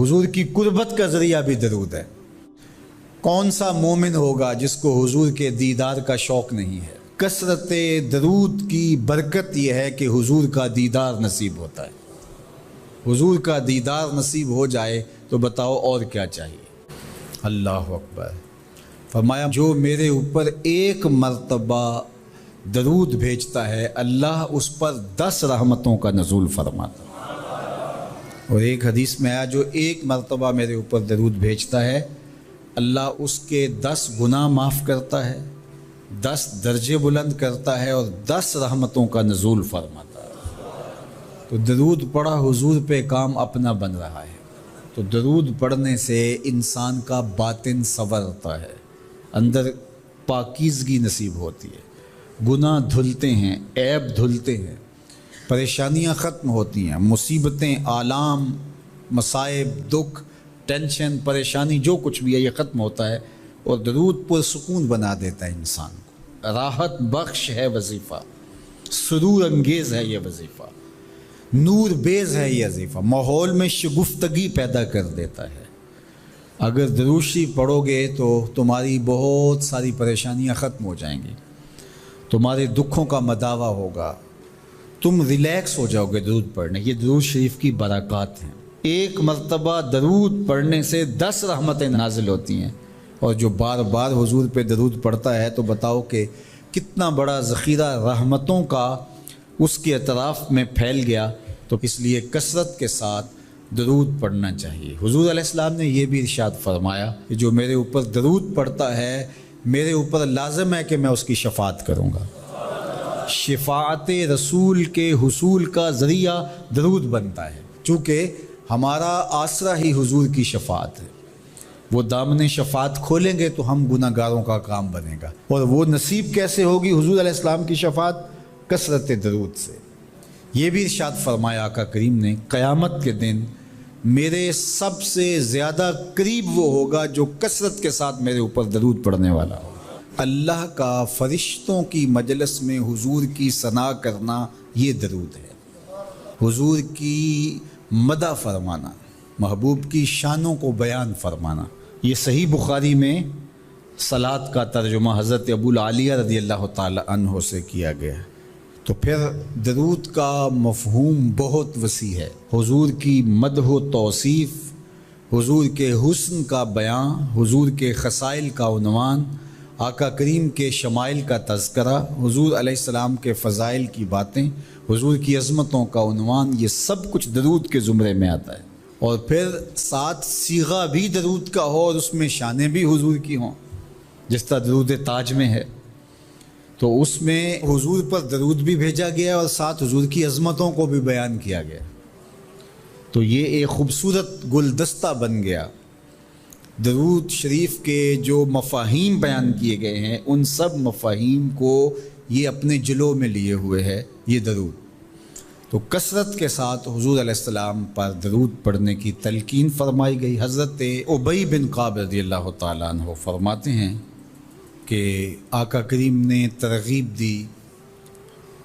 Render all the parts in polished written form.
حضور کی قربت کا ذریعہ بھی درود ہے۔ کون سا مومن ہوگا جس کو حضور کے دیدار کا شوق نہیں ہے؟ کثرت درود کی برکت یہ ہے کہ حضور کا دیدار نصیب ہوتا ہے۔ حضور کا دیدار نصیب ہو جائے تو بتاؤ اور کیا چاہیے؟ اللہ اکبر۔ فرمایا جو میرے اوپر ایک مرتبہ درود بھیجتا ہے اللہ اس پر 10 رحمتوں کا نزول فرماتا ہے۔ اور ایک حدیث میں آیا جو ایک مرتبہ میرے اوپر درود بھیجتا ہے اللہ اس کے 10 گناہ معاف کرتا ہے، 10 درجے بلند کرتا ہے اور 10 رحمتوں کا نزول فرماتا ہے۔ تو درود پڑھا حضور پہ کام اپنا بن رہا ہے۔ تو درود پڑھنے سے انسان کا باطن سنورتا ہے، اندر پاکیزگی نصیب ہوتی ہے، گناہ دھلتے ہیں، عیب دھلتے ہیں، پریشانیاں ختم ہوتی ہیں، مصیبتیں، آلام، مصائب، دکھ، ٹینشن، پریشانی جو کچھ بھی ہے یہ ختم ہوتا ہے۔ اور درود پرسکون بنا دیتا ہے انسان کو۔ راحت بخش ہے وظیفہ، سرور انگیز ہے یہ وظیفہ، نور بیز ہے یہ وظیفہ، ماحول میں شگفتگی پیدا کر دیتا ہے۔ اگر درود شریف پڑھو گے تو تمہاری بہت ساری پریشانیاں ختم ہو جائیں گی، تمہارے دکھوں کا مداوع ہوگا، تم ریلیکس ہو جاؤ گے درود پڑھنے۔ یہ درود شریف کی برکات ہیں۔ ایک مرتبہ درود پڑھنے سے 10 رحمتیں نازل ہوتی ہیں، اور جو بار بار حضور پہ درود پڑھتا ہے تو بتاؤ کہ کتنا بڑا ذخیرہ رحمتوں کا اس کے اطراف میں پھیل گیا۔ تو اس لیے کثرت کے ساتھ درود پڑھنا چاہیے۔ حضور علیہ السلام نے یہ بھی ارشاد فرمایا کہ جو میرے اوپر درود پڑھتا ہے میرے اوپر لازم ہے کہ میں اس کی شفاعت کروں گا۔ شفاعت رسول کے حصول کا ذریعہ درود بنتا ہے، چونکہ ہمارا آسرا ہی حضور کی شفاعت ہے۔ وہ دامن شفاعت کھولیں گے تو ہم گناہ گاروں کا کام بنے گا۔ اور وہ نصیب کیسے ہوگی حضور علیہ السلام کی شفاعت؟ کثرت درود سے۔ یہ بھی ارشاد فرمایا آقا کریم نے قیامت کے دن میرے سب سے زیادہ قریب وہ ہوگا جو کثرت کے ساتھ میرے اوپر درود پڑھنے والا ہوگا۔ اللہ کا فرشتوں کی مجلس میں حضور کی ثنا کرنا یہ درود ہے۔ حضور کی مدح فرمانا، محبوب کی شانوں کو بیان فرمانا۔ یہ صحیح بخاری میں صلاۃ کا ترجمہ حضرت ابو العالیہ رضی اللہ تعالی عنہ سے کیا گیا ہے۔ تو پھر درود کا مفہوم بہت وسیع ہے۔ حضور کی مدح و توصیف، حضور کے حسن کا بیان، حضور کے خصائل کا عنوان، آقا کریم کے شمائل کا تذکرہ، حضور علیہ السلام کے فضائل کی باتیں، حضور کی عظمتوں کا عنوان، یہ سب کچھ درود کے زمرے میں آتا ہے۔ اور پھر ساتھ صیغہ بھی درود کا ہو اور اس میں شانیں بھی حضور کی ہوں، جس طرح درود تاج میں ہے۔ تو اس میں حضور پر درود بھی بھیجا گیا اور ساتھ حضور کی عظمتوں کو بھی بیان کیا گیا۔ تو یہ ایک خوبصورت گلدستہ بن گیا۔ درود شریف کے جو مفاہیم بیان کیے گئے ہیں ان سب مفاہیم کو یہ اپنے جلو میں لیے ہوئے ہے یہ درود۔ تو کثرت کے ساتھ حضور علیہ السلام پر درود پڑھنے کی تلقین فرمائی گئی۔ حضرت ابی بن کعب رضی اللہ تعالیٰ عنہ فرماتے ہیں کہ آقا کریم نے ترغیب دی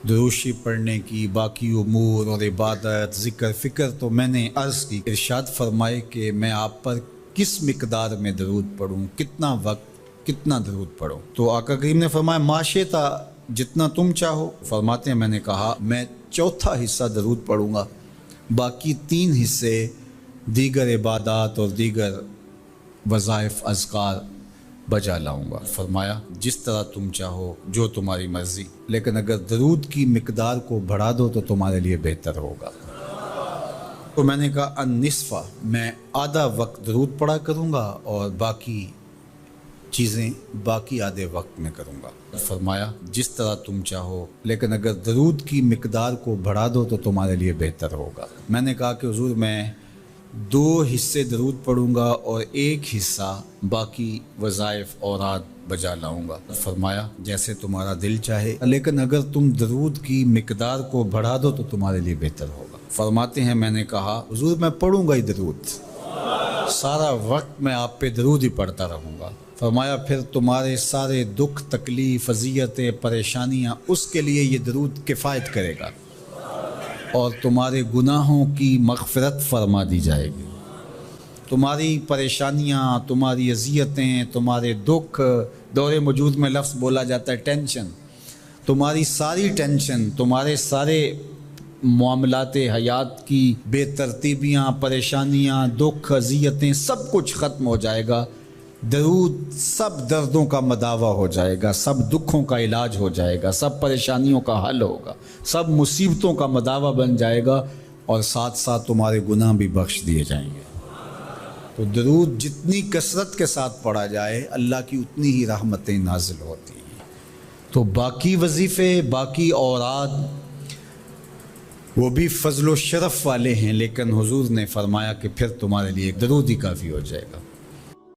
درود شریف پڑھنے کی، باقی امور اور عبادت، ذکر فکر تو میں نے عرض کی۔ ارشاد فرمائے کہ میں آپ پر کس مقدار میں درود پڑھوں، کتنا وقت، کتنا درود پڑھوں؟ تو آقا کریم نے فرمایا ما شئتا، جتنا تم چاہو۔ فرماتے ہیں میں نے کہا میں چوتھا حصہ درود پڑھوں گا، باقی 3 حصے دیگر عبادات اور دیگر وظائف اذکار بجا لاؤں گا۔ فرمایا جس طرح تم چاہو، جو تمہاری مرضی، لیکن اگر درود کی مقدار کو بڑھا دو تو تمہارے لیے بہتر ہوگا۔ تو میں نے کہا النصف، میں آدھا وقت درود پڑھا کروں گا اور باقی چیزیں باقی آدھے وقت میں کروں گا۔ فرمایا جس طرح تم چاہو، لیکن اگر درود کی مقدار کو بڑھا دو تو تمہارے لیے بہتر ہوگا۔ میں نے کہا کہ حضور میں 2 حصے درود پڑھوں گا اور 1 حصہ باقی وظائف اوراد بجا لاؤں گا۔ فرمایا جیسے تمہارا دل چاہے، لیکن اگر تم درود کی مقدار کو بڑھا دو تو تمہارے لیے بہتر ہوگا۔ فرماتے ہیں میں نے کہا حضور میں پڑھوں گا ہی درود، سارا وقت میں آپ پہ درود ہی پڑھتا رہوں گا۔ فرمایا پھر تمہارے سارے دکھ، تکلیف، اذیتیں، پریشانیاں، اس کے لیے یہ درود کفایت کرے گا اور تمہارے گناہوں کی مغفرت فرما دی جائے گی۔ تمہاری پریشانیاں، تمہاری اذیتیں، تمہارے دکھ، دور موجود میں لفظ بولا جاتا ہے ٹینشن، تمہاری ساری ٹینشن، تمہارے سارے معاملات حیات کی بے ترتیبیاں، پریشانیاں، دکھ، اذیتیں، سب کچھ ختم ہو جائے گا۔ درود سب دردوں کا مداوع ہو جائے گا، سب دکھوں کا علاج ہو جائے گا، سب پریشانیوں کا حل ہوگا، سب مصیبتوں کا مداوع بن جائے گا، اور ساتھ ساتھ تمہارے گناہ بھی بخش دیے جائیں گے۔ تو درود جتنی کثرت کے ساتھ پڑھا جائے اللہ کی اتنی ہی رحمتیں نازل ہوتی ہیں۔ تو باقی وظیفے، باقی اوراد وہ بھی فضل و شرف والے ہیں، لیکن حضور نے فرمایا کہ پھر تمہارے لیے درود ہی کافی ہو جائے گا۔